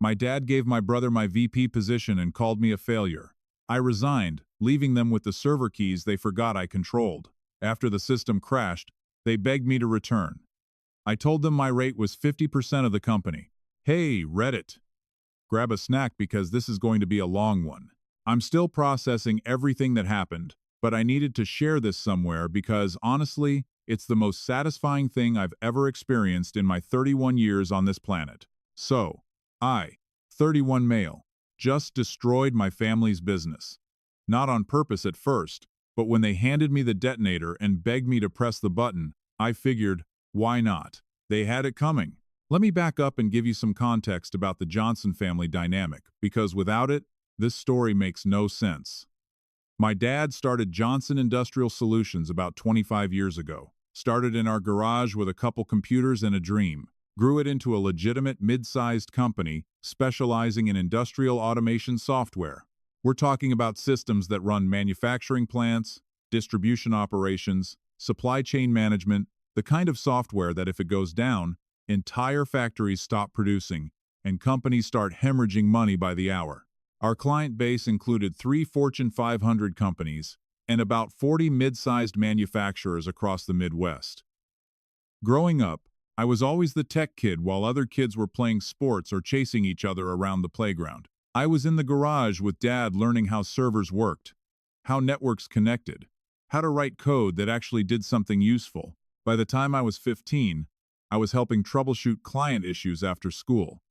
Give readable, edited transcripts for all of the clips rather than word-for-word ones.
My dad gave my brother my VP position and called me a failure. I resigned, leaving them with the server keys they forgot I controlled. After the system crashed, they begged me to return. I told them my rate was 50% of the company. Hey, Reddit. Grab a snack because this is going to be a long one. I'm still processing everything that happened, but I needed to share this somewhere because, honestly, it's the most satisfying thing I've ever experienced in my 31 years on this planet. So, I, 31 male, just destroyed my family's business. Not on purpose at first, but when they handed me the detonator and begged me to press the button, I figured, why not? They had it coming. Let me back up and give you some context about the Johnson family dynamic, because without it, this story makes no sense. My dad started Johnson Industrial Solutions about 25 years ago. Started in our garage with a couple computers and a dream. Grew it into a legitimate mid-sized company specializing in industrial automation software. We're talking about systems that run manufacturing plants, distribution operations, supply chain management, the kind of software that if it goes down, entire factories stop producing and companies start hemorrhaging money by the hour. Our client base included 3 Fortune 500 companies and about 40 mid-sized manufacturers across the Midwest. Growing up, I was always the tech kid while other kids were playing sports or chasing each other around the playground. I was in the garage with Dad learning how servers worked, how networks connected, how to write code that actually did something useful. By the time I was 15, I was helping troubleshoot client issues after school.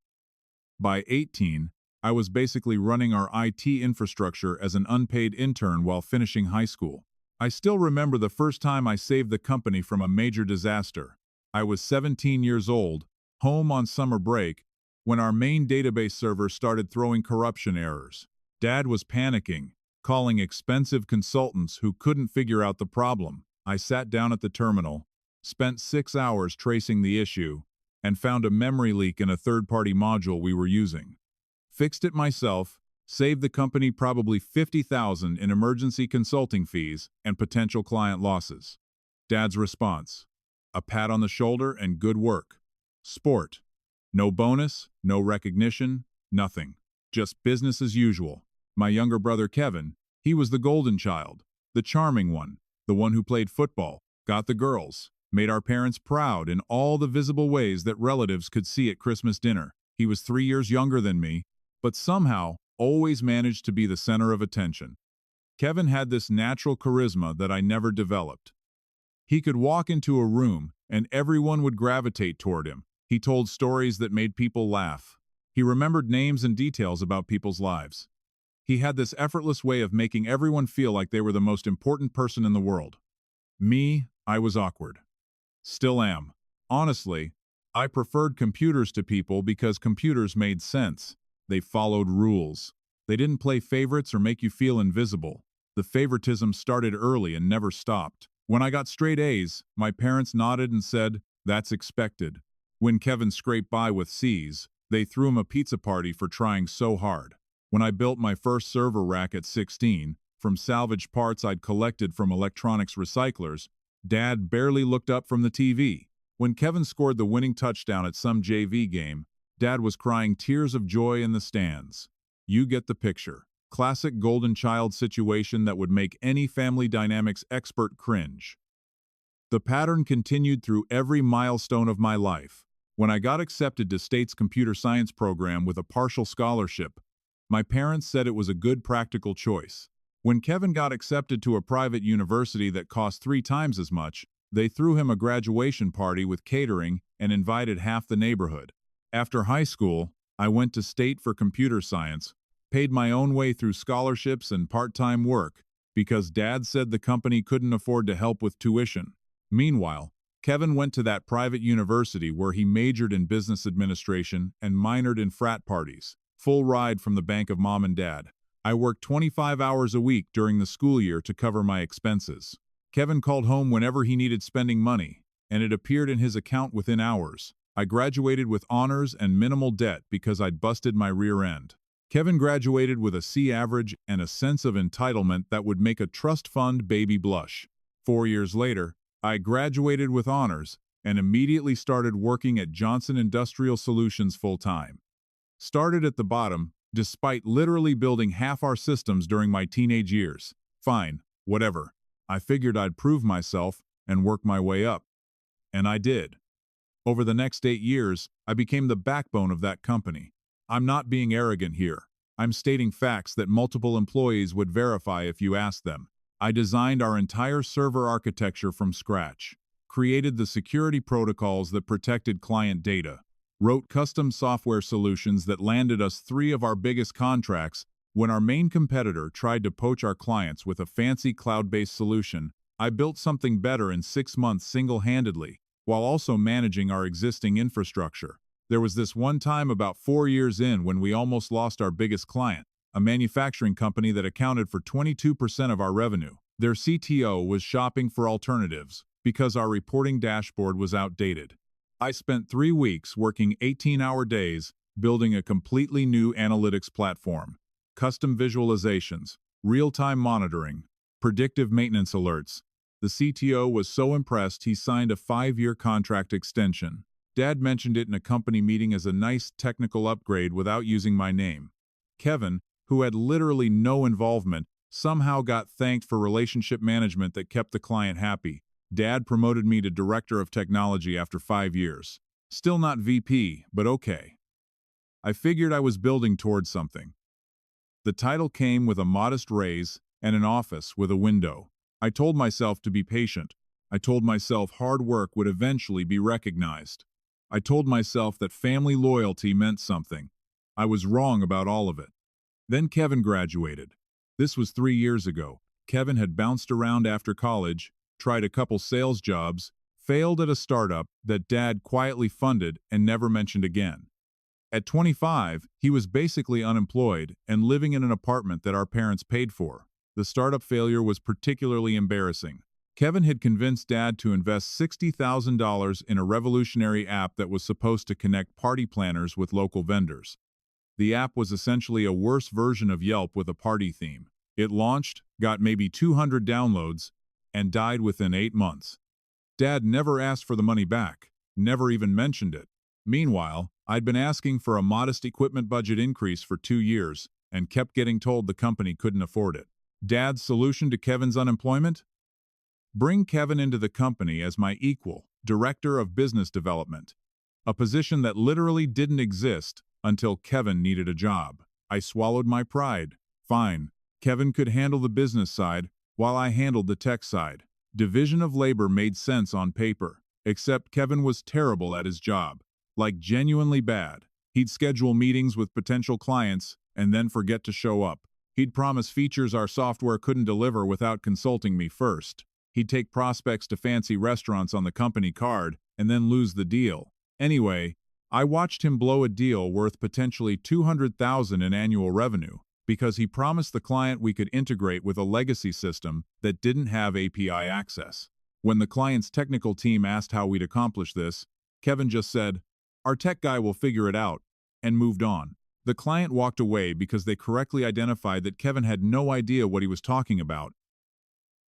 By 18, I was basically running our IT infrastructure as an unpaid intern while finishing high school. I still remember the first time I saved the company from a major disaster. I was 17 years old, home on summer break, when our main database server started throwing corruption errors. Dad was panicking, calling expensive consultants who couldn't figure out the problem. I sat down at the terminal, spent 6 hours tracing the issue, and found a memory leak in a third-party module we were using. Fixed it myself, saved the company probably $50,000 in emergency consulting fees and potential client losses. Dad's response: a pat on the shoulder and good work. Sport. No bonus, no recognition, nothing. Just business as usual. My younger brother Kevin, he was the golden child, the charming one, the one who played football, got the girls, made our parents proud in all the visible ways that relatives could see at Christmas dinner. He was 3 years younger than me, but somehow always managed to be the center of attention. Kevin had this natural charisma that I never developed. He could walk into a room and everyone would gravitate toward him. He told stories that made people laugh. He remembered names and details about people's lives. He had this effortless way of making everyone feel like they were the most important person in the world. Me, I was awkward. Still am. Honestly, I preferred computers to people because computers made sense. They followed rules. They didn't play favorites or make you feel invisible. The favoritism started early and never stopped. When I got straight A's, my parents nodded and said, "That's expected." When Kevin scraped by with C's, they threw him a pizza party for trying so hard. When I built my first server rack at 16, from salvage parts I'd collected from electronics recyclers, Dad barely looked up from the TV. When Kevin scored the winning touchdown at some JV game, Dad was crying tears of joy in the stands. You get the picture. Classic golden child situation that would make any family dynamics expert cringe. The pattern continued through every milestone of my life. When I got accepted to State's computer science program with a partial scholarship, my parents said it was a good practical choice. When Kevin got accepted to a private university that cost 3 times as much, they threw him a graduation party with catering and invited half the neighborhood. After high school, I went to State for computer science, paid my own way through scholarships and part-time work, because Dad said the company couldn't afford to help with tuition. Meanwhile, Kevin went to that private university where he majored in business administration and minored in frat parties. Full ride from the bank of Mom and Dad. I worked 25 hours a week during the school year to cover my expenses. Kevin called home whenever he needed spending money, and it appeared in his account within hours. I graduated with honors and minimal debt because I'd busted my rear end. Kevin graduated with a C average and a sense of entitlement that would make a trust fund baby blush. 4 years later, I graduated with honors and immediately started working at Johnson Industrial Solutions full-time. Started at the bottom, despite literally building half our systems during my teenage years. Fine, whatever. I figured I'd prove myself and work my way up. And I did. Over the next 8 years, I became the backbone of that company. I'm not being arrogant here. I'm stating facts that multiple employees would verify if you asked them. I designed our entire server architecture from scratch, created the security protocols that protected client data, wrote custom software solutions that landed us 3 of our biggest contracts. When our main competitor tried to poach our clients with a fancy cloud-based solution, I built something better in 6 months single-handedly, while also managing our existing infrastructure. There was this one time about 4 years in when we almost lost our biggest client, a manufacturing company that accounted for 22% of our revenue. Their CTO was shopping for alternatives because our reporting dashboard was outdated. I spent 3 weeks working 18-hour days building a completely new analytics platform, custom visualizations, real-time monitoring, predictive maintenance alerts. The CTO was so impressed he signed a 5-year contract extension. Dad mentioned it in a company meeting as a nice technical upgrade without using my name. Kevin, who had literally no involvement, somehow got thanked for relationship management that kept the client happy. Dad promoted me to Director of Technology after 5 years. Still not VP, but okay. I figured I was building towards something. The title came with a modest raise and an office with a window. I told myself to be patient. I told myself hard work would eventually be recognized. I told myself that family loyalty meant something. I was wrong about all of it. Then Kevin graduated. This was 3 years ago. Kevin had bounced around after college, tried a couple sales jobs, failed at a startup that Dad quietly funded and never mentioned again. At 25, he was basically unemployed and living in an apartment that our parents paid for. The startup failure was particularly embarrassing. Kevin had convinced Dad to invest $60,000 in a revolutionary app that was supposed to connect party planners with local vendors. The app was essentially a worse version of Yelp with a party theme. It launched, got maybe 200 downloads, and died within 8 months. Dad never asked for the money back, never even mentioned it. Meanwhile, I'd been asking for a modest equipment budget increase for 2 years and kept getting told the company couldn't afford it. Dad's solution to Kevin's unemployment? Bring Kevin into the company as my equal, Director of Business Development, a position that literally didn't exist until Kevin needed a job. I swallowed my pride. Fine, Kevin could handle the business side while I handled the tech side. Division of labor made sense on paper, except Kevin was terrible at his job, like genuinely bad. He'd schedule meetings with potential clients and then forget to show up. He'd promise features our software couldn't deliver without consulting me first. He'd take prospects to fancy restaurants on the company card and then lose the deal. Anyway, I watched him blow a deal worth potentially $200,000 in annual revenue because he promised the client we could integrate with a legacy system that didn't have API access. When the client's technical team asked how we'd accomplish this, Kevin just said, "Our tech guy will figure it out," and moved on. The client walked away because they correctly identified that Kevin had no idea what he was talking about.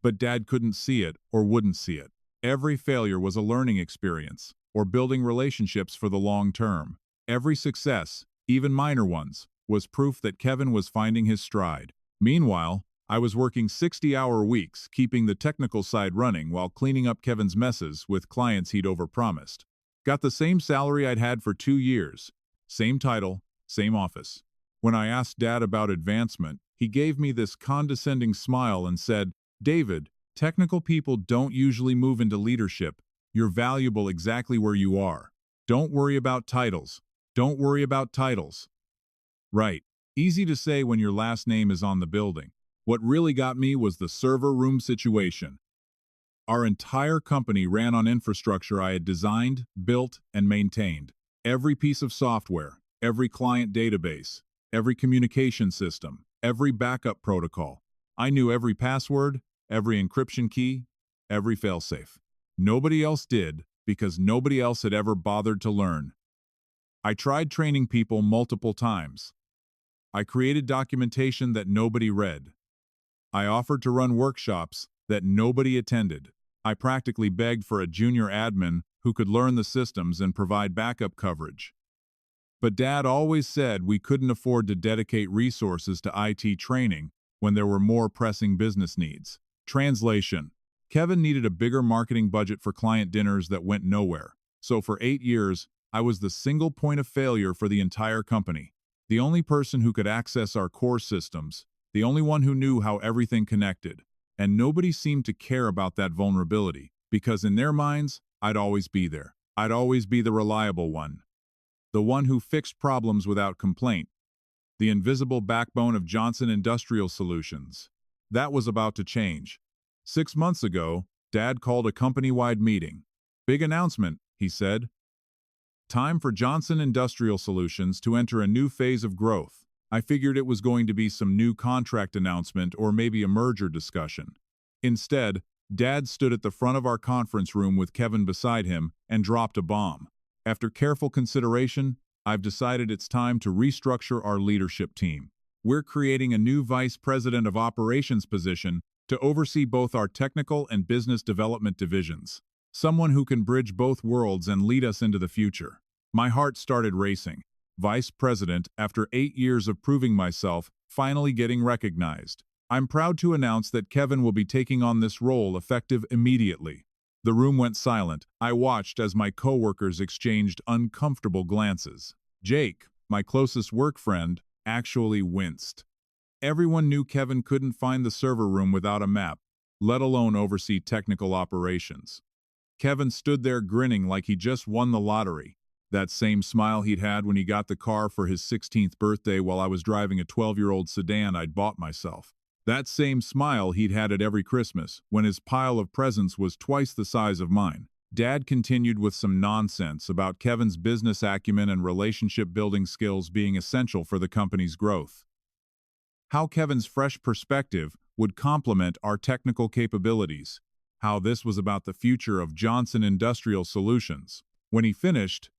But Dad couldn't see it or wouldn't see it. Every failure was a learning experience, or building relationships for the long term. Every success, even minor ones, was proof that Kevin was finding his stride. Meanwhile, I was working 60-hour weeks, keeping the technical side running while cleaning up Kevin's messes with clients he'd overpromised. Got the same salary I'd had for 2 years. Same title, same office. When I asked Dad about advancement, he gave me this condescending smile and said, "David, technical people don't usually move into leadership. You're valuable exactly where you are. Don't worry about titles. Don't worry about titles." Right. Easy to say when your last name is on the building. What really got me was the server room situation. Our entire company ran on infrastructure I had designed, built, and maintained. Every piece of software, every client database, every communication system, every backup protocol. I knew every password, every encryption key, every failsafe. Nobody else did because nobody else had ever bothered to learn. I tried training people multiple times. I created documentation that nobody read. I offered to run workshops that nobody attended. I practically begged for a junior admin who could learn the systems and provide backup coverage. But Dad always said we couldn't afford to dedicate resources to IT training when there were more pressing business needs. Translation: Kevin needed a bigger marketing budget for client dinners that went nowhere. So for 8 years, I was the single point of failure for the entire company. The only person who could access our core systems, the only one who knew how everything connected. And nobody seemed to care about that vulnerability, because in their minds, I'd always be there. I'd always be the reliable one. The one who fixed problems without complaint. The invisible backbone of Johnson Industrial Solutions. That was about to change. 6 months ago, Dad called a company-wide meeting. "Big announcement," he said. "Time for Johnson Industrial Solutions to enter a new phase of growth." I figured it was going to be some new contract announcement or maybe a merger discussion. Instead, Dad stood at the front of our conference room with Kevin beside him and dropped a bomb. "After careful consideration, I've decided it's time to restructure our leadership team. We're creating a new Vice President of Operations position to oversee both our technical and business development divisions. Someone who can bridge both worlds and lead us into the future." My heart started racing. Vice President, after 8 years of proving myself, finally getting recognized. I'm proud to announce that Kevin will be taking on this role effective immediately. The room went silent. I watched as my coworkers exchanged uncomfortable glances. Jake, my closest work friend, actually winced. Everyone knew Kevin couldn't find the server room without a map, let alone oversee technical operations. Kevin stood there grinning like he just won the lottery. That same smile he'd had when he got the car for his 16th birthday while I was driving a 12-year-old sedan I'd bought myself. That same smile he'd had at every Christmas, when his pile of presents was twice the size of mine. Dad continued with some nonsense about Kevin's business acumen and relationship-building skills being essential for the company's growth. How Kevin's fresh perspective would complement our technical capabilities. How this was about the future of Johnson Industrial Solutions. When he finished,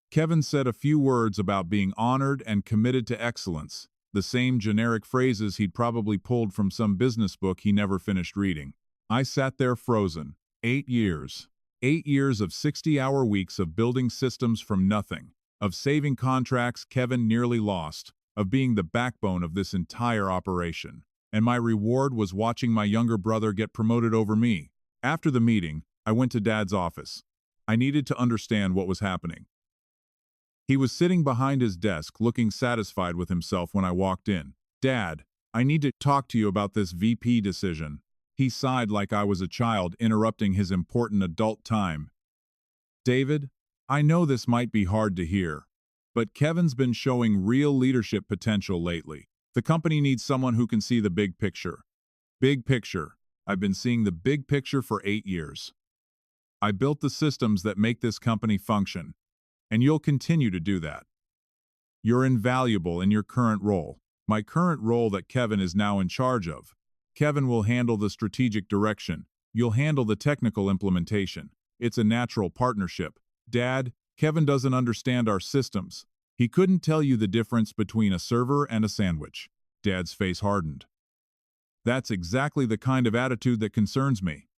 Kevin said a few words about being honored and committed to excellence, the same generic phrases he'd probably pulled from some business book he never finished reading. I sat there frozen. 8 years. 8 years of 60-hour weeks of building systems from nothing, of saving contracts Kevin nearly lost, of being the backbone of this entire operation. And my reward was watching my younger brother get promoted over me. After the meeting, I went to Dad's office. I needed to understand what was happening. He was sitting behind his desk looking satisfied with himself when I walked in. "Dad, I need to talk to you about this VP decision." He sighed like I was a child interrupting his important adult time. "David, I know this might be hard to hear, but Kevin's been showing real leadership potential lately. The company needs someone who can see the big picture." Big picture. I've been seeing the big picture for 8 years. I built the systems that make this company function. And you'll continue to do that. You're invaluable in your current role, my current role that Kevin is now in charge of. Kevin will handle the strategic direction. You'll handle the technical implementation. It's a natural partnership. Dad, Kevin doesn't understand our systems. He couldn't tell you the difference between a server and a sandwich. Dad's face hardened. That's exactly the kind of attitude that concerns me.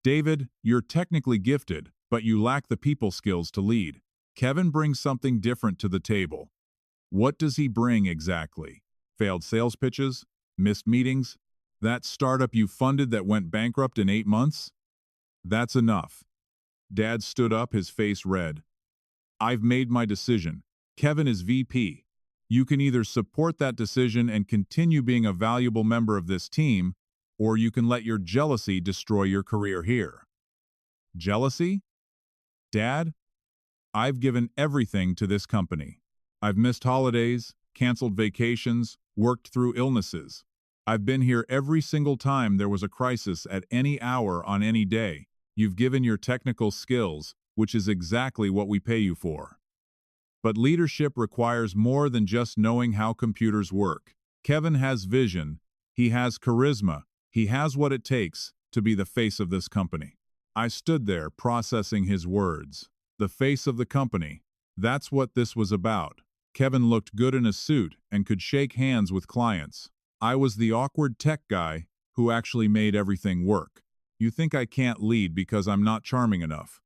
David, you're technically gifted, but you lack the people skills to lead. Kevin brings something different to the table. What does he bring exactly? Failed sales pitches? Missed meetings? That startup you funded that went bankrupt in 8 months? That's enough. Dad stood up, his face red. I've made my decision. Kevin is VP. You can either support that decision and continue being a valuable member of this team, or you can let your jealousy destroy your career here. Jealousy? Dad? I've given everything to this company. I've missed holidays, canceled vacations, worked through illnesses. I've been here every single time there was a crisis at any hour on any day. You've given your technical skills, which is exactly what we pay you for. But leadership requires more than just knowing how computers work. Kevin has vision. He has charisma. He has what it takes to be the face of this company. I stood there processing his words. The face of the company. That's what this was about. Kevin looked good in a suit and could shake hands with clients. I was the awkward tech guy who actually made everything work. You think I can't lead because I'm not charming enough?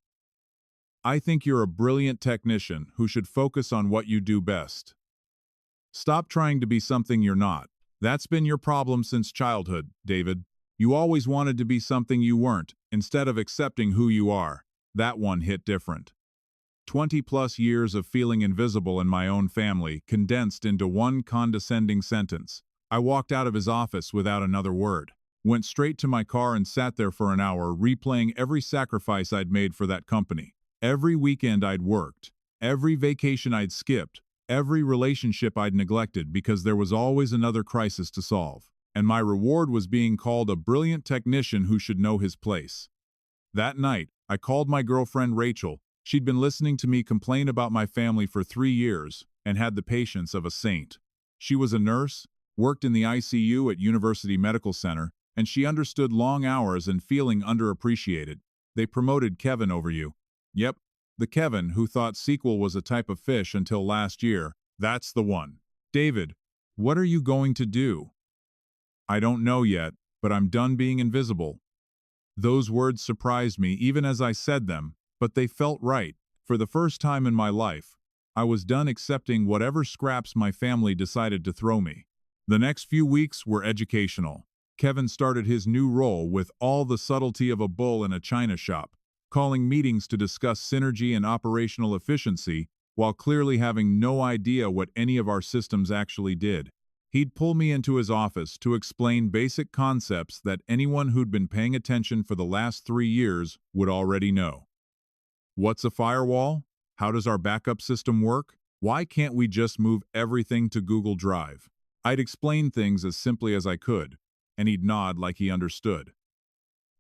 I think you're a brilliant technician who should focus on what you do best. Stop trying to be something you're not. That's been your problem since childhood, David. You always wanted to be something you weren't, instead of accepting who you are. That one hit different. 20-plus years of feeling invisible in my own family condensed into one condescending sentence. I walked out of his office without another word, went straight to my car and sat there for an hour replaying every sacrifice I'd made for that company, every weekend I'd worked, every vacation I'd skipped, every relationship I'd neglected because there was always another crisis to solve, and my reward was being called a brilliant technician who should know his place. That night, I called my girlfriend Rachel. She'd been listening to me complain about my family for 3 years and had the patience of a saint. She was a nurse, worked in the ICU at University Medical Center, and she understood long hours and feeling underappreciated. They promoted Kevin over you. Yep, the Kevin who thought SQL was a type of fish until last year. That's the one. David, what are you going to do? I don't know yet, but I'm done being invisible. Those words surprised me even as I said them, but they felt right. For the first time in my life, I was done accepting whatever scraps my family decided to throw me. The next few weeks were educational. Kevin started his new role with all the subtlety of a bull in a china shop, calling meetings to discuss synergy and operational efficiency, while clearly having no idea what any of our systems actually did. He'd pull me into his office to explain basic concepts that anyone who'd been paying attention for the last 3 years would already know. What's a firewall? How does our backup system work? Why can't we just move everything to Google Drive? I'd explain things as simply as I could, and he'd nod like he understood.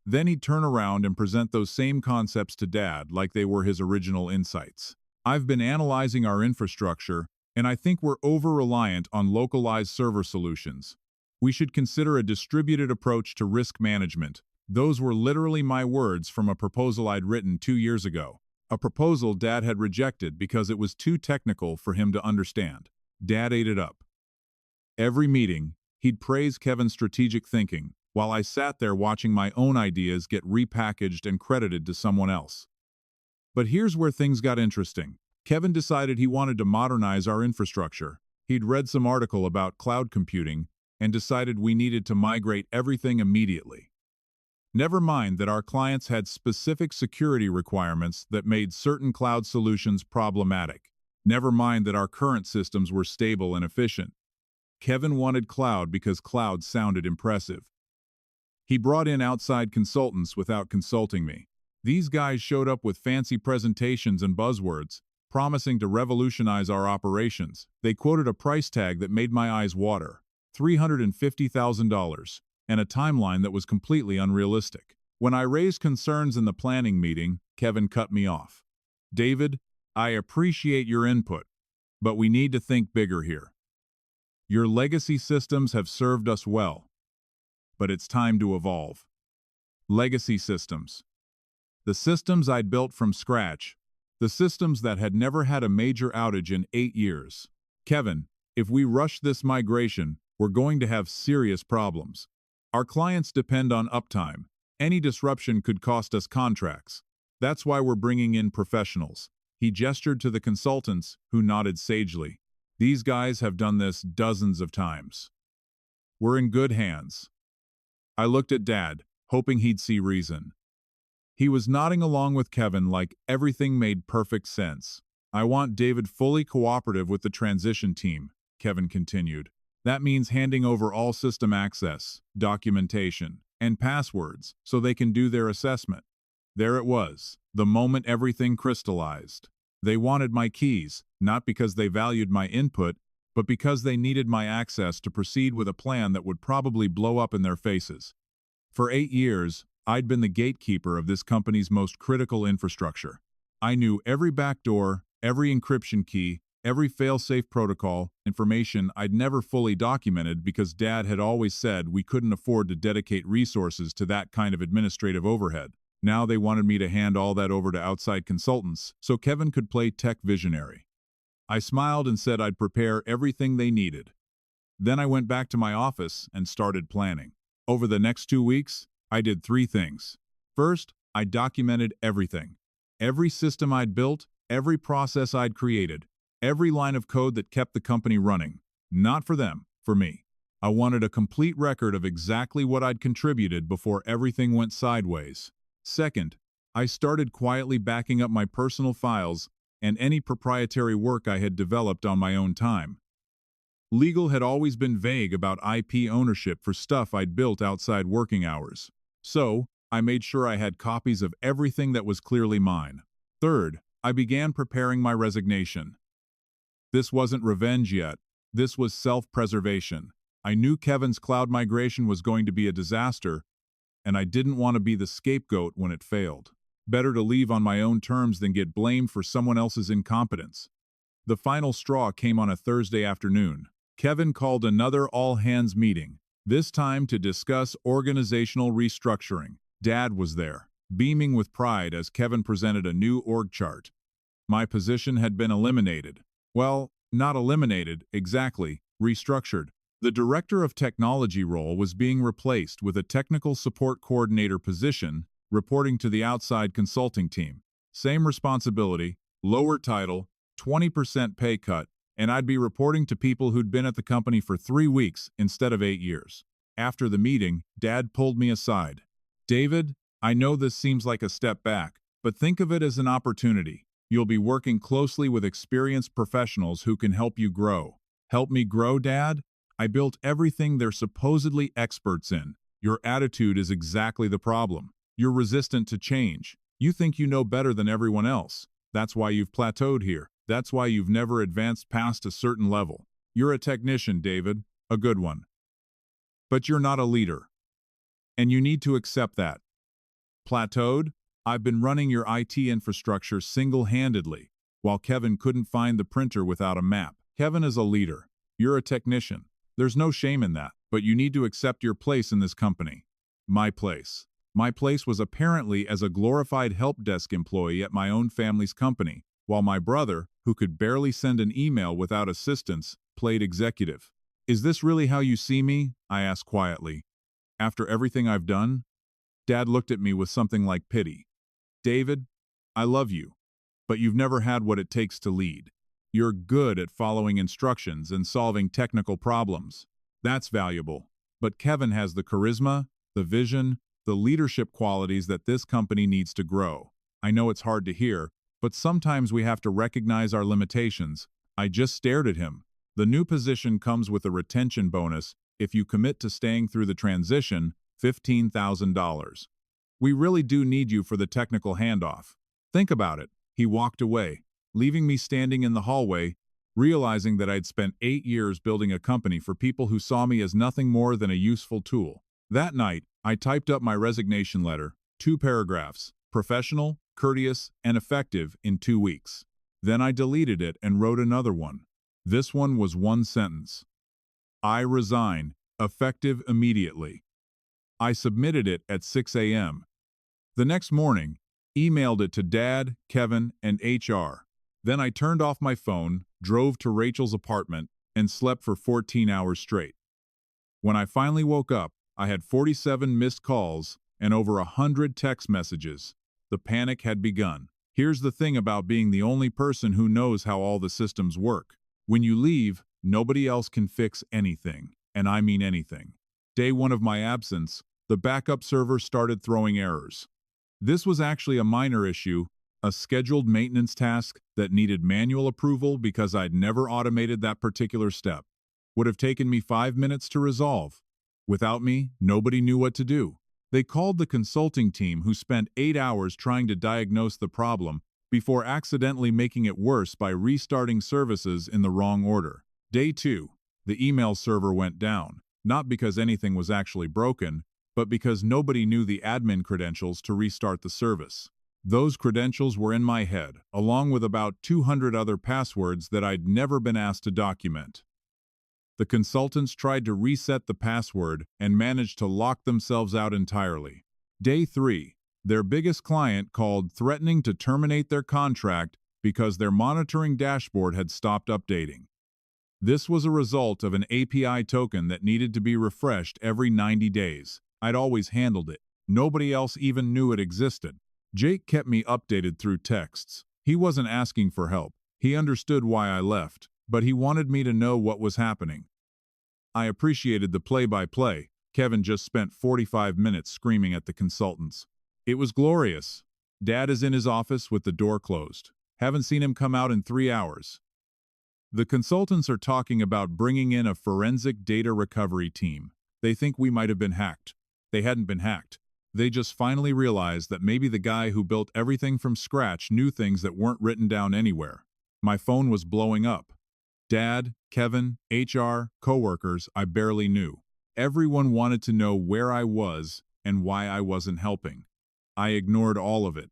Then he'd turn around and present those same concepts to Dad like they were his original insights. I've been analyzing our infrastructure, and I think we're over-reliant on localized server solutions. We should consider a distributed approach to risk management. Those were literally my words from a proposal I'd written 2 years ago. A proposal Dad had rejected because it was too technical for him to understand. Dad ate it up. Every meeting, he'd praise Kevin's strategic thinking, while I sat there watching my own ideas get repackaged and credited to someone else. But here's where things got interesting. Kevin decided he wanted to modernize our infrastructure. He'd read some article about cloud computing and decided we needed to migrate everything immediately. Never mind that our clients had specific security requirements that made certain cloud solutions problematic. Never mind that our current systems were stable and efficient. Kevin wanted cloud because cloud sounded impressive. He brought in outside consultants without consulting me. These guys showed up with fancy presentations and buzzwords, promising to revolutionize our operations. They quoted a price tag that made my eyes water, $350,000. And a timeline that was completely unrealistic. When I raised concerns in the planning meeting, Kevin cut me off. David, I appreciate your input, but we need to think bigger here. Your legacy systems have served us well, but it's time to evolve. Legacy systems. The systems I'd built from scratch, the systems that had never had a major outage in 8 years. Kevin, if we rush this migration, we're going to have serious problems. Our clients depend on uptime. Any disruption could cost us contracts. That's why we're bringing in professionals. He gestured to the consultants, who nodded sagely. These guys have done this dozens of times. We're in good hands. I looked at Dad, hoping he'd see reason. He was nodding along with Kevin like everything made perfect sense. I want David fully cooperative with the transition team, Kevin continued. That means handing over all system access, documentation, and passwords so they can do their assessment. There it was, the moment everything crystallized. They wanted my keys, not because they valued my input, but because they needed my access to proceed with a plan that would probably blow up in their faces. For 8 years, I'd been the gatekeeper of this company's most critical infrastructure. I knew every backdoor, every encryption key, every fail-safe protocol, information I'd never fully documented because Dad had always said we couldn't afford to dedicate resources to that kind of administrative overhead. Now they wanted me to hand all that over to outside consultants so Kevin could play tech visionary. I smiled and said I'd prepare everything they needed. Then I went back to my office and started planning. Over the next 2 weeks, I did 3 things. First, I documented everything. Every system I'd built, every process I'd created, every line of code that kept the company running. Not for them, for me. I wanted a complete record of exactly what I'd contributed before everything went sideways. Second, I started quietly backing up my personal files and any proprietary work I had developed on my own time. Legal had always been vague about IP ownership for stuff I'd built outside working hours. So, I made sure I had copies of everything that was clearly mine. Third, I began preparing my resignation. This wasn't revenge yet. This was self-preservation. I knew Kevin's cloud migration was going to be a disaster, and I didn't want to be the scapegoat when it failed. Better to leave on my own terms than get blamed for someone else's incompetence. The final straw came on a Thursday afternoon. Kevin called another all-hands meeting, this time to discuss organizational restructuring. Dad was there, beaming with pride as Kevin presented a new org chart. My position had been eliminated. Well, not eliminated, exactly, restructured. The Director of Technology role was being replaced with a Technical Support Coordinator position, reporting to the outside consulting team. Same responsibility, lower title, 20% pay cut, and I'd be reporting to people who'd been at the company for 3 weeks instead of 8 years. After the meeting, Dad pulled me aside. David, I know this seems like a step back, but think of it as an opportunity. You'll be working closely with experienced professionals who can help you grow. Help me grow, Dad? I built everything they're supposedly experts in. Your attitude is exactly the problem. You're resistant to change. You think you know better than everyone else. That's why you've plateaued here. That's why you've never advanced past a certain level. You're a technician, David, a good one. But you're not a leader. And you need to accept that. Plateaued? I've been running your IT infrastructure single-handedly, while Kevin couldn't find the printer without a map. Kevin is a leader. You're a technician. There's no shame in that, but you need to accept your place in this company. My place. My place was apparently as a glorified help desk employee at my own family's company, while my brother, who could barely send an email without assistance, played executive. Is this really how you see me? I asked quietly. After everything I've done? Dad looked at me with something like pity. David, I love you, but you've never had what it takes to lead. You're good at following instructions and solving technical problems. That's valuable. But Kevin has the charisma, the vision, the leadership qualities that this company needs to grow. I know it's hard to hear, but sometimes we have to recognize our limitations. I just stared at him. The new position comes with a retention bonus. If you commit to staying through the transition, $15,000. We really do need you for the technical handoff. Think about it. He walked away, leaving me standing in the hallway, realizing that I'd spent 8 years building a company for people who saw me as nothing more than a useful tool. That night, I typed up my resignation letter, 2 paragraphs, professional, courteous, and effective in 2 weeks. Then I deleted it and wrote another one. This one was 1 sentence. I resign, effective immediately. I submitted it at 6 a.m. The next morning, emailed it to Dad, Kevin, and HR. Then I turned off my phone, drove to Rachel's apartment, and slept for 14 hours straight. When I finally woke up, I had 47 missed calls and over 100 text messages. The panic had begun. Here's the thing about being the only person who knows how all the systems work. When you leave, nobody else can fix anything, and I mean anything. Day 1 of my absence, the backup server started throwing errors. This was actually a minor issue, a scheduled maintenance task that needed manual approval because I'd never automated that particular step. Would have taken me 5 minutes to resolve. Without me, nobody knew what to do. They called the consulting team who spent 8 hours trying to diagnose the problem before accidentally making it worse by restarting services in the wrong order. Day 2, the email server went down, not because anything was actually broken, but because nobody knew the admin credentials to restart the service. Those credentials were in my head, along with about 200 other passwords that I'd never been asked to document. The consultants tried to reset the password and managed to lock themselves out entirely. Day 3, their biggest client called threatening to terminate their contract because their monitoring dashboard had stopped updating. This was a result of an API token that needed to be refreshed every 90 days. I'd always handled it. Nobody else even knew it existed. Jake kept me updated through texts. He wasn't asking for help. He understood why I left, but he wanted me to know what was happening. I appreciated the play-by-play. Kevin just spent 45 minutes screaming at the consultants. It was glorious. Dad is in his office with the door closed. Haven't seen him come out in 3 hours. The consultants are talking about bringing in a forensic data recovery team. They think we might have been hacked. They hadn't been hacked. They just finally realized that maybe the guy who built everything from scratch knew things that weren't written down anywhere. My phone was blowing up. Dad, Kevin, HR, coworkers I barely knew. Everyone wanted to know where I was and why I wasn't helping. I ignored all of it.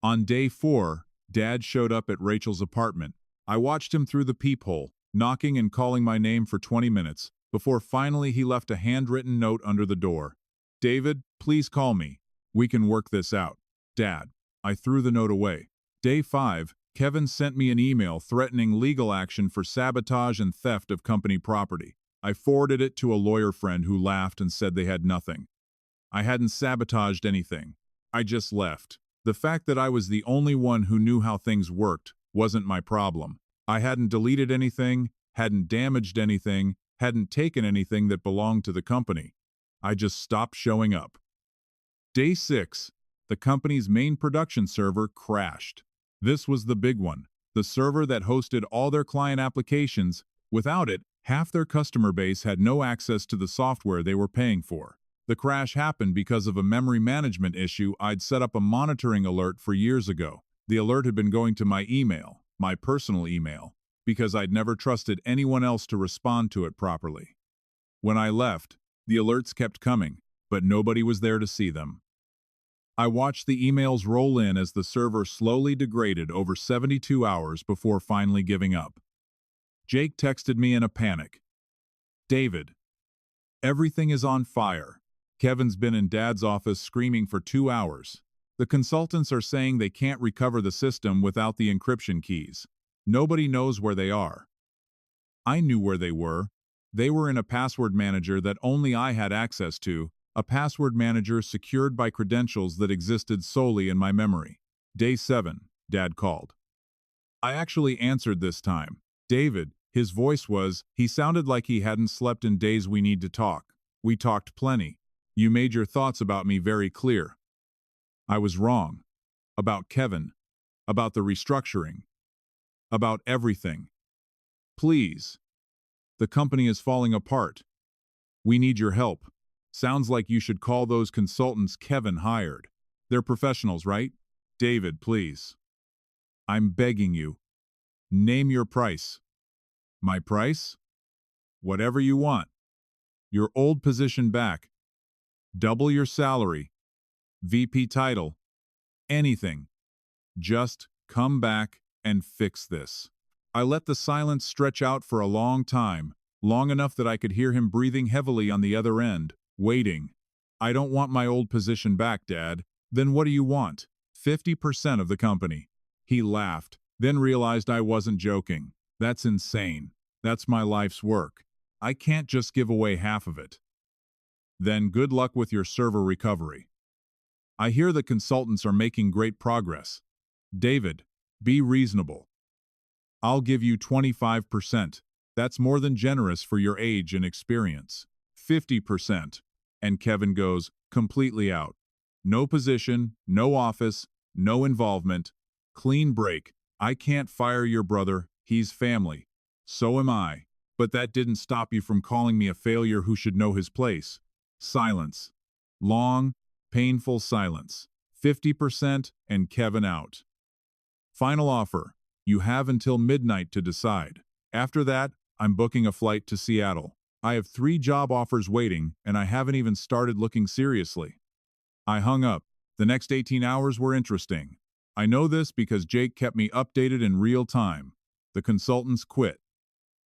On day 4, Dad showed up at Rachel's apartment. I watched him through the peephole, knocking and calling my name for 20 minutes, before finally he left a handwritten note under the door. David, please call me. We can work this out. Dad. I threw the note away. Day 5, Kevin sent me an email threatening legal action for sabotage and theft of company property. I forwarded it to a lawyer friend who laughed and said they had nothing. I hadn't sabotaged anything. I just left. The fact that I was the only one who knew how things worked wasn't my problem. I hadn't deleted anything, hadn't damaged anything, hadn't taken anything that belonged to the company. I just stopped showing up. Day 6, the company's main production server crashed. This was the big one, the server that hosted all their client applications. Without it, half their customer base had no access to the software they were paying for. The crash happened because of a memory management issue. I'd set up a monitoring alert for years ago. The alert had been going to my email, my personal email, because I'd never trusted anyone else to respond to it properly. When I left, the alerts kept coming, but nobody was there to see them. I watched the emails roll in as the server slowly degraded over 72 hours before finally giving up. Jake texted me in a panic. David, everything is on fire. Kevin's been in Dad's office screaming for 2 hours. The consultants are saying they can't recover the system without the encryption keys. Nobody knows where they are. I knew where they were. They were in a password manager that only I had access to, a password manager secured by credentials that existed solely in my memory. Day 7, Dad called. I actually answered this time. David, his voice he sounded like he hadn't slept in days. We need to talk. We talked plenty. You made your thoughts about me very clear. I was wrong. About Kevin. About the restructuring. About everything. Please. The company is falling apart. We need your help. Sounds like you should call those consultants Kevin hired. They're professionals, right? David, please. I'm begging you. Name your price. My price? Whatever you want. Your old position back. Double your salary. VP title. Anything. Just come back and fix this. I let the silence stretch out for a long time, long enough that I could hear him breathing heavily on the other end, waiting. I don't want my old position back, Dad. Then what do you want? 50% of the company. He laughed, then realized I wasn't joking. That's insane. That's my life's work. I can't just give away half of it. Then good luck with your server recovery. I hear the consultants are making great progress. David, be reasonable. I'll give you 25%. That's more than generous for your age and experience. 50%. And Kevin goes completely out. No position, no office, no involvement. Clean break. I can't fire your brother. He's family. So am I. But that didn't stop you from calling me a failure who should know his place. Silence. Long, painful silence. 50% and Kevin out. Final offer. You have until midnight to decide. After that, I'm booking a flight to Seattle. I have 3 job offers waiting, and I haven't even started looking seriously. I hung up. The next 18 hours were interesting. I know this because Jake kept me updated in real time. The consultants quit.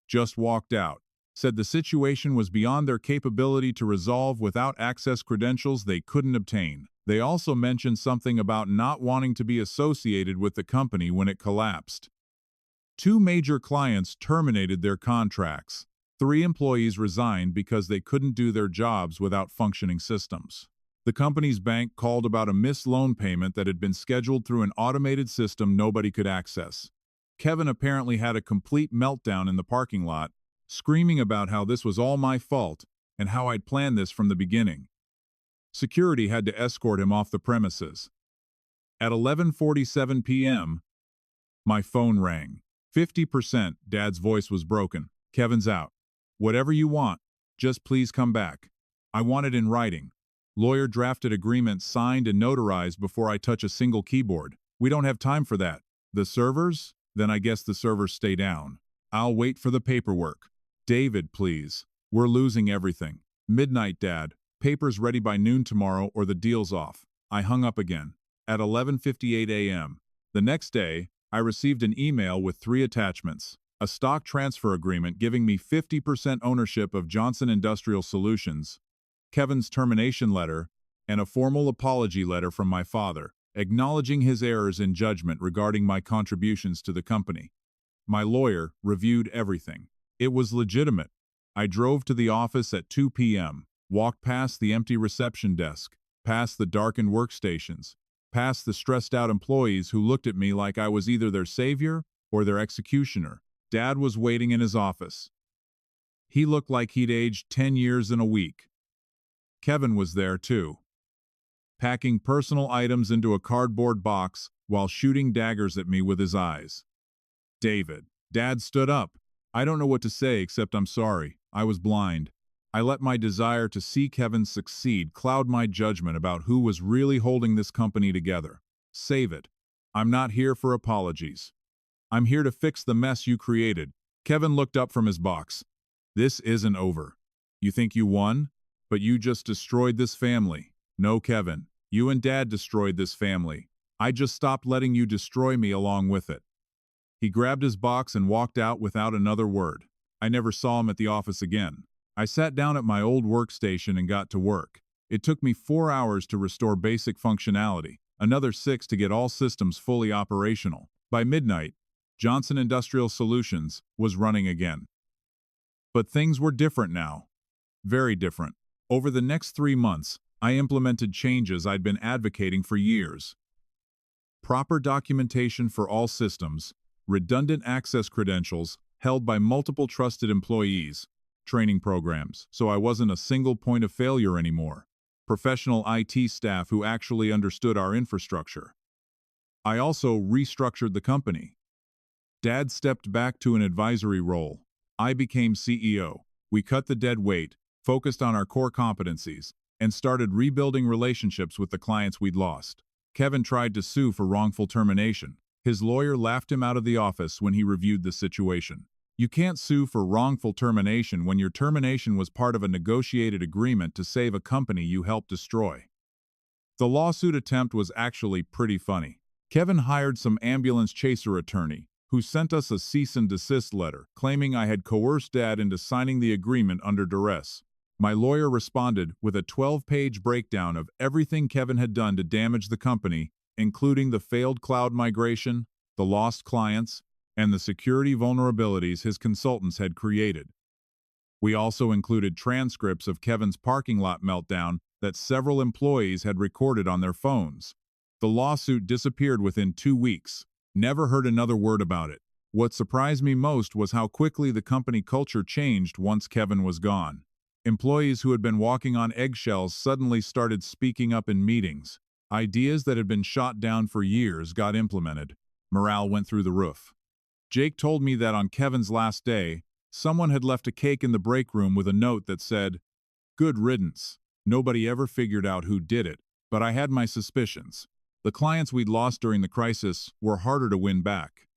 Just walked out. Said the situation was beyond their capability to resolve without access credentials they couldn't obtain. They also mentioned something about not wanting to be associated with the company when it collapsed. 2 major clients terminated their contracts. 3 employees resigned because they couldn't do their jobs without functioning systems. The company's bank called about a missed loan payment that had been scheduled through an automated system nobody could access. Kevin apparently had a complete meltdown in the parking lot, screaming about how this was all my fault and how I'd planned this from the beginning. Security had to escort him off the premises. At 11:47 p.m., my phone rang. 50%, Dad's voice was broken. Kevin's out. Whatever you want, just please come back. I want it in writing. Lawyer drafted agreement signed and notarized before I touch a single keyboard. We don't have time for that. The servers? Then I guess the servers stay down. I'll wait for the paperwork. David, please. We're losing everything. Midnight, Dad. Papers ready by noon tomorrow or the deal's off. I hung up again. At 11:58 a.m. The next day, I received an email with 3 attachments. A stock transfer agreement giving me 50% ownership of Johnson Industrial Solutions, Kevin's termination letter, and a formal apology letter from my father, acknowledging his errors in judgment regarding my contributions to the company. My lawyer reviewed everything. It was legitimate. I drove to the office at 2 p.m., walked past the empty reception desk, past the darkened workstations, past the stressed-out employees who looked at me like I was either their savior or their executioner. Dad was waiting in his office. He looked like he'd aged 10 years in a week. Kevin was there too, packing personal items into a cardboard box while shooting daggers at me with his eyes. David. Dad stood up. I don't know what to say except I'm sorry. I was blind. I let my desire to see Kevin succeed cloud my judgment about who was really holding this company together. Save it. I'm not here for apologies. I'm here to fix the mess you created. Kevin looked up from his box. This isn't over. You think you won? But you just destroyed this family. No, Kevin. You and Dad destroyed this family. I just stopped letting you destroy me along with it. He grabbed his box and walked out without another word. I never saw him at the office again. I sat down at my old workstation and got to work. It took me 4 hours to restore basic functionality, another 6 to get all systems fully operational. By midnight, Johnson Industrial Solutions was running again. But things were different now. Very different. Over the next 3 months, I implemented changes I'd been advocating for years. Proper documentation for all systems, redundant access credentials held by multiple trusted employees, training programs, so I wasn't a single point of failure anymore, professional IT staff who actually understood our infrastructure. I also restructured the company. Dad stepped back to an advisory role. I became CEO. We cut the dead weight, focused on our core competencies, and started rebuilding relationships with the clients we'd lost. Kevin tried to sue for wrongful termination. His lawyer laughed him out of the office when he reviewed the situation. You can't sue for wrongful termination when your termination was part of a negotiated agreement to save a company you helped destroy. The lawsuit attempt was actually pretty funny. Kevin hired some ambulance chaser attorney, who sent us a cease and desist letter, claiming I had coerced Dad into signing the agreement under duress. My lawyer responded with a 12-page breakdown of everything Kevin had done to damage the company, including the failed cloud migration, the lost clients, and the security vulnerabilities his consultants had created. We also included transcripts of Kevin's parking lot meltdown that several employees had recorded on their phones. The lawsuit disappeared within 2 weeks. Never heard another word about it. What surprised me most was how quickly the company culture changed once Kevin was gone. Employees who had been walking on eggshells suddenly started speaking up in meetings. Ideas that had been shot down for years got implemented. Morale went through the roof. Jake told me that on Kevin's last day, someone had left a cake in the break room with a note that said, "Good riddance." Nobody ever figured out who did it, but I had my suspicions. The clients we'd lost during the crisis were harder to win back.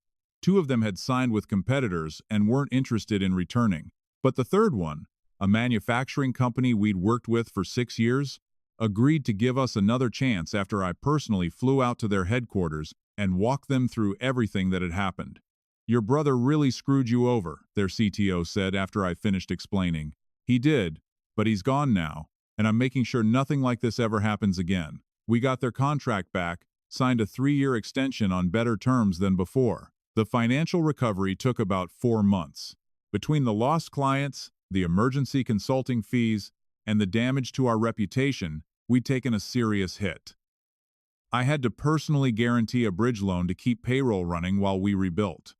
2 of them had signed with competitors and weren't interested in returning. But the third one, a manufacturing company we'd worked with for 6 years, agreed to give us another chance after I personally flew out to their headquarters and walked them through everything that had happened. "Your brother really screwed you over," their CTO said after I finished explaining. "He did, but he's gone now, and I'm making sure nothing like this ever happens again." We got their contract back, signed a 3-year extension on better terms than before. The financial recovery took about 4 months. Between the lost clients, the emergency consulting fees, and the damage to our reputation, we'd taken a serious hit. I had to personally guarantee a bridge loan to keep payroll running while we rebuilt.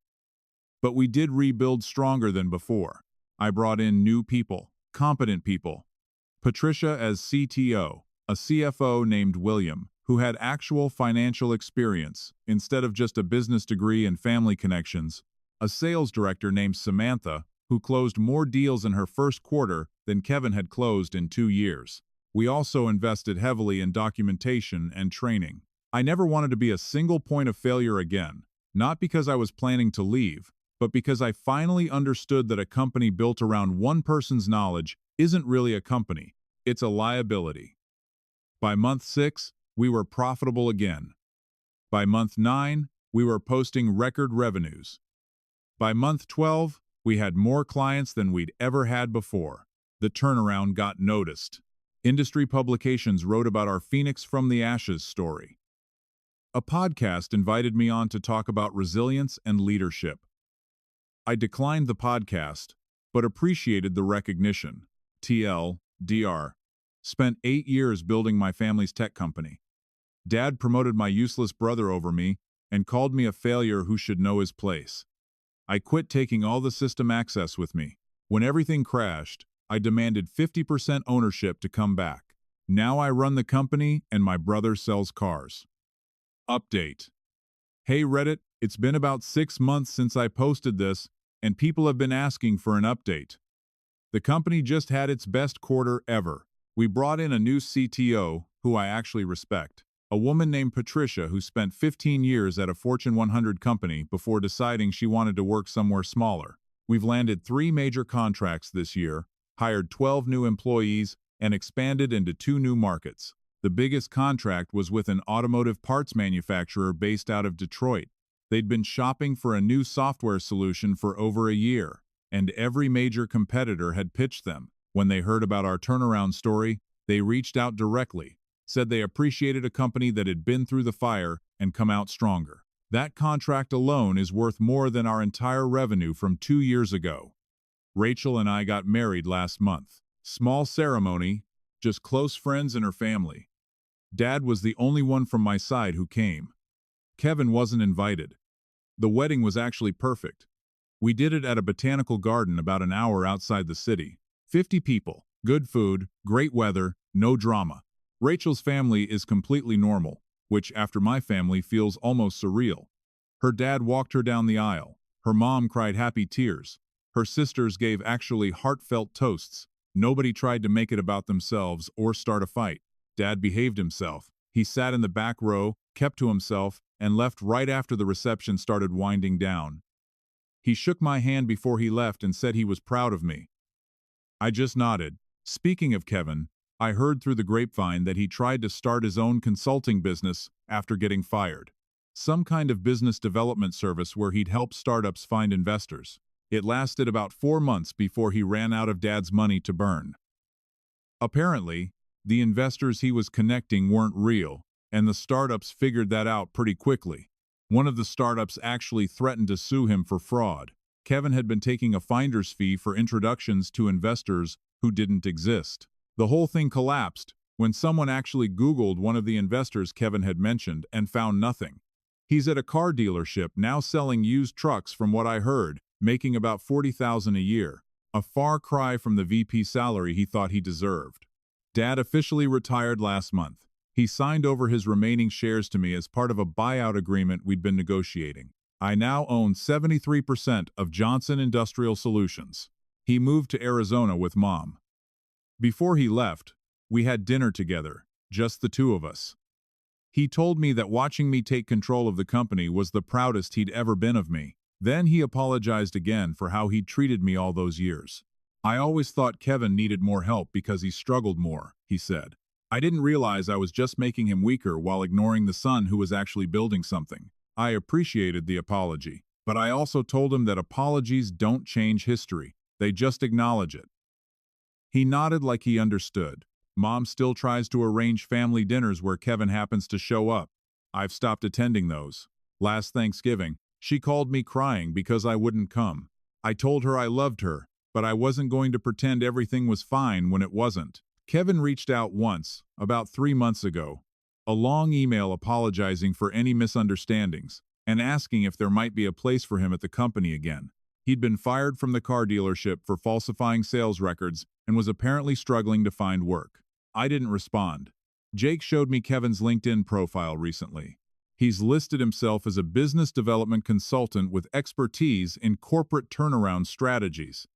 But we did rebuild stronger than before. I brought in new people, competent people. Patricia as CTO, a CFO named William, who had actual financial experience instead of just a business degree and family connections, a sales director named Samantha, who closed more deals in her first quarter than Kevin had closed in 2 years. We also invested heavily in documentation and training. I never wanted to be a single point of failure again, not because I was planning to leave, but because I finally understood that a company built around one person's knowledge isn't really a company, it's a liability. By month 6, we were profitable again. By month 9, we were posting record revenues. By month 12, we had more clients than we'd ever had before. The turnaround got noticed. Industry publications wrote about our Phoenix from the Ashes story. A podcast invited me on to talk about resilience and leadership. I declined the podcast, but appreciated the recognition. TLDR. Spent 8 years building my family's tech company. Dad promoted my useless brother over me and called me a failure who should know his place. I quit taking all the system access with me. When everything crashed, I demanded 50% ownership to come back. Now I run the company and my brother sells cars. Update. Hey Reddit, it's been about 6 months since I posted this, and people have been asking for an update. The company just had its best quarter ever. We brought in a new CTO, who I actually respect. A woman named Patricia who spent 15 years at a Fortune 100 company before deciding she wanted to work somewhere smaller. We've landed 3 major contracts this year, hired 12 new employees, and expanded into 2 new markets. The biggest contract was with an automotive parts manufacturer based out of Detroit. They'd been shopping for a new software solution for over a year, and every major competitor had pitched them. When they heard about our turnaround story, they reached out directly, said they appreciated a company that had been through the fire and come out stronger. That contract alone is worth more than our entire revenue from 2 years ago. Rachel and I got married last month. Small ceremony, just close friends and her family. Dad was the only one from my side who came. Kevin wasn't invited. The wedding was actually perfect. We did it at a botanical garden about an hour outside the city. 50 people, good food, great weather, no drama. Rachel's family is completely normal, which after my family feels almost surreal. Her dad walked her down the aisle. Her mom cried happy tears. Her sisters gave actually heartfelt toasts. Nobody tried to make it about themselves or start a fight. Dad behaved himself. He sat in the back row, kept to himself, and left right after the reception started winding down. He shook my hand before he left and said he was proud of me. I just nodded. Speaking of Kevin, I heard through the grapevine that he tried to start his own consulting business after getting fired. Some kind of business development service where he'd help startups find investors. It lasted about 4 months before he ran out of Dad's money to burn. Apparently, the investors he was connecting weren't real, and the startups figured that out pretty quickly. One of the startups actually threatened to sue him for fraud. Kevin had been taking a finder's fee for introductions to investors who didn't exist. The whole thing collapsed when someone actually Googled one of the investors Kevin had mentioned and found nothing. He's at a car dealership now selling used trucks from what I heard, making about $40,000 a year, a far cry from the VP salary he thought he deserved. Dad officially retired last month. He signed over his remaining shares to me as part of a buyout agreement we'd been negotiating. I now own 73% of Johnson Industrial Solutions. He moved to Arizona with Mom. Before he left, we had dinner together, just the 2 of us. He told me that watching me take control of the company was the proudest he'd ever been of me. Then he apologized again for how he'd treated me all those years. I always thought Kevin needed more help because he struggled more, he said. I didn't realize I was just making him weaker while ignoring the son who was actually building something. I appreciated the apology, but I also told him that apologies don't change history, they just acknowledge it. He nodded like he understood. Mom still tries to arrange family dinners where Kevin happens to show up. I've stopped attending those. Last Thanksgiving, she called me crying because I wouldn't come. I told her I loved her, but I wasn't going to pretend everything was fine when it wasn't. Kevin reached out once, about 3 months ago. A long email apologizing for any misunderstandings and asking if there might be a place for him at the company again. He'd been fired from the car dealership for falsifying sales records and was apparently struggling to find work. I didn't respond. Jake showed me Kevin's LinkedIn profile recently. He's listed himself as a business development consultant with expertise in corporate turnaround strategies.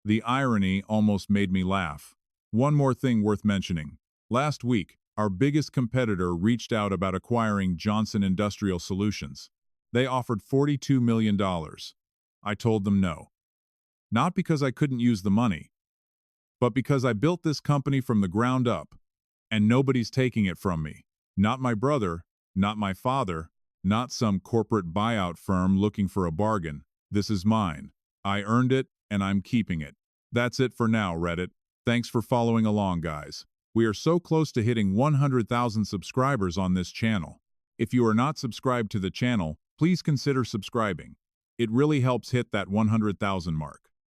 The irony almost made me laugh. One more thing worth mentioning. Last week, our biggest competitor reached out about acquiring Johnson Industrial Solutions. They offered $42 million. I told them no. Not because I couldn't use the money, but because I built this company from the ground up, and nobody's taking it from me. Not my brother, not my father, not some corporate buyout firm looking for a bargain. This is mine. I earned it, and I'm keeping it. That's it for now, Reddit. Thanks for following along, guys. We are so close to hitting 100,000 subscribers on this channel. If you are not subscribed to the channel, please consider subscribing. It really helps hit that 100,000 mark.